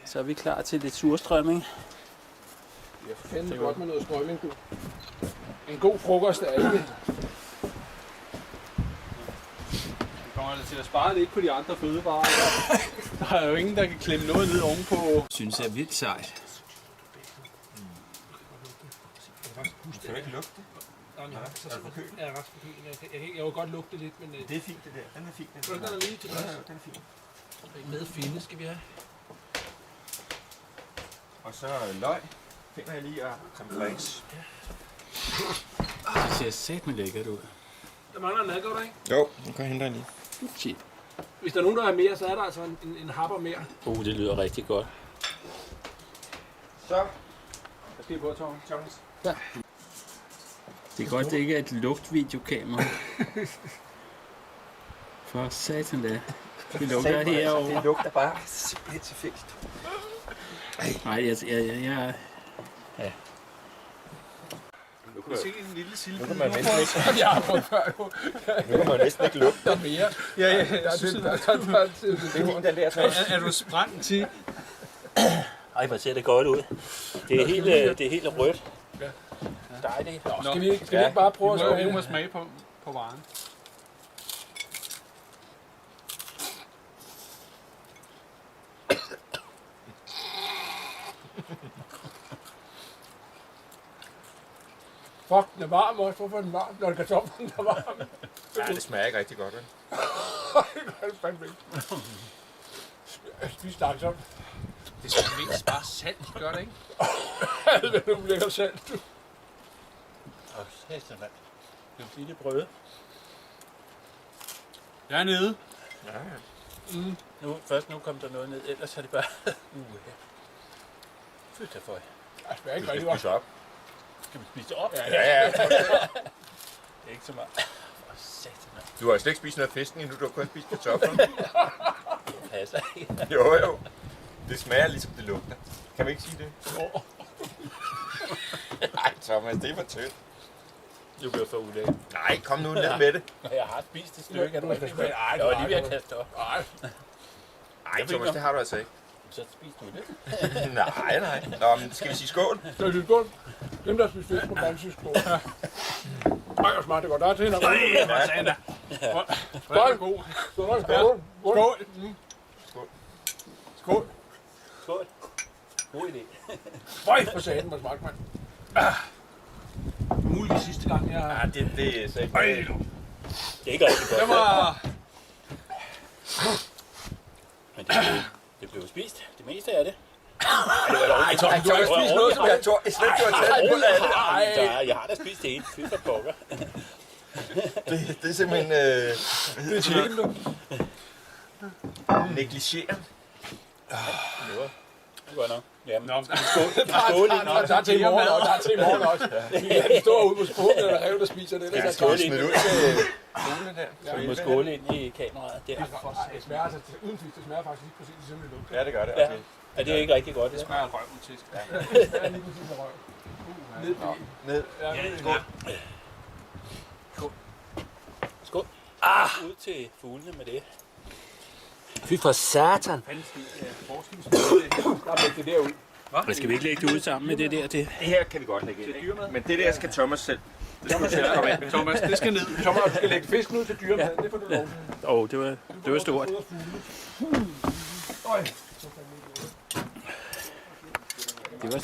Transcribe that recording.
Så er vi klar til lidt surstrømming. Ja, for fanden det godt med noget strømming, du. En god frokost er ikke. Vi kommer altså til at spare lidt på de andre fødevarer. Der er jo ingen, der kan klemme noget ned ovenpå. Synes jeg er vildt sejt. Kan du ikke lugte det? Nej, jeg er ret forkølet. Jeg vil godt lugte lidt, men... Det er fint det der. Den er fin. Den er lige til den er fin. med finde skal vi have. Og så løg. Finder jeg lige og creme flakes. Det ser satme lækkert ud. Der mangler en madgård, ikke? Jo, nu kan jeg hente den lige. Shit. Hvis der er nogen, der har mere, så er der altså en happer mere. Det lyder rigtig godt. Så. Hvad skal I på, Thomas? Ja. Det er godt, det ikke er et luftvideokamera. For satan da. Det lugter herovre. Det lugter bare simpelthen så fikst. Nej, jeg Du kan se en lille silke. Nu kan man næsten ikke, Jeg har prøvet før, jo. nu kan man næsten ikke lugte. Der er mere. Ja, jeg synes, Det er den der så. Er du brændt til? Ej, hvor ser det godt ud. Det er helt rødt. Ja. Dejligt. Skal vi ikke bare prøve at smage? Vi må smage på varen. Fuck, den er varm også. Hvorfor er den varm, når kartoflen er varm? Ja, det smager ikke rigtig godt, vel? Det er fandme ikke. Spis langsomt. Det skal mest bare salt, gør det ikke? Alt hvad du lægger salt. Åh, satan mand. Det er jo det brød. Jeg er nede. Ja, ja. Nu kom der noget ned, ellers er det bare... Fyt dig for. Det smager ikke Du rigtig skal godt. spise op. Skal vi spise det op? Ja, ja. Det er ikke så meget. Åh, satan mand. Du har slet ikke spist noget fisken endnu, du har kun spist kartoflen. Det passer ikke. Jo. Det smager ligesom det lugter. Kan vi ikke sige det? Nej, Thomas, det er for tyndt. Du bliver for ulækker. Nej, kom nu ned med det. Jeg har spist et stykke. Du skal smage. Jeg var lige ved at kaste op. Nej, Thomas, det har du altså ikke. Så spis du det. Nej. Nå, men skal vi sige skål? Så er det godt. Dem, der spiser fisk på dansk skål. Ej, hvor smart det går. Der er til en og Hvor er det god. Skål. Skål. Skål. Skål. God idé. Føj for satan, hvor smagt, mand. Muligvis sidste gang, jeg... Ja, det er så ikke... Det er ikke rigtig godt. Det var... Men det blev spist. Det meste af det. Nej, Thomas, du har ikke spist noget, som jeg slet ikke har taget ud af det. Jeg har da spist det hele. Fy for pokker. Det er simpelthen... Det er chicken, du. negligeren. Det var nok. Jamen, Nå, skal vi skål lige. Der er til i morgen, og der er til i morgen også. Vi står ude på spolen, eller rev, der spiser det. Jeg skal smidt ud til fuglene der. Vi må skåle ind i kameraet der. Det smager altså, uden fisk, det smager faktisk lige præcis ligesom det lugter. Ja, det gør det. Ja. Okay. Er det ikke rigtig godt? Det smager af røven til. Det smager lige præcis af røv. Ned på Ned. Skål. Skål. Ud til fuglene med det. Fy for satan. Der er det derud. Hvad skal vi ikke lægge det ud sammen med det der? Det her kan vi godt lægge ind, ikke? Men det der skal Thomas selv. Det skal du selv komme ind. Thomas, det skal ned. Thomas, du skal lægge fisken ud til dyremad. Det får du lov til. Det var stort. Det var stort.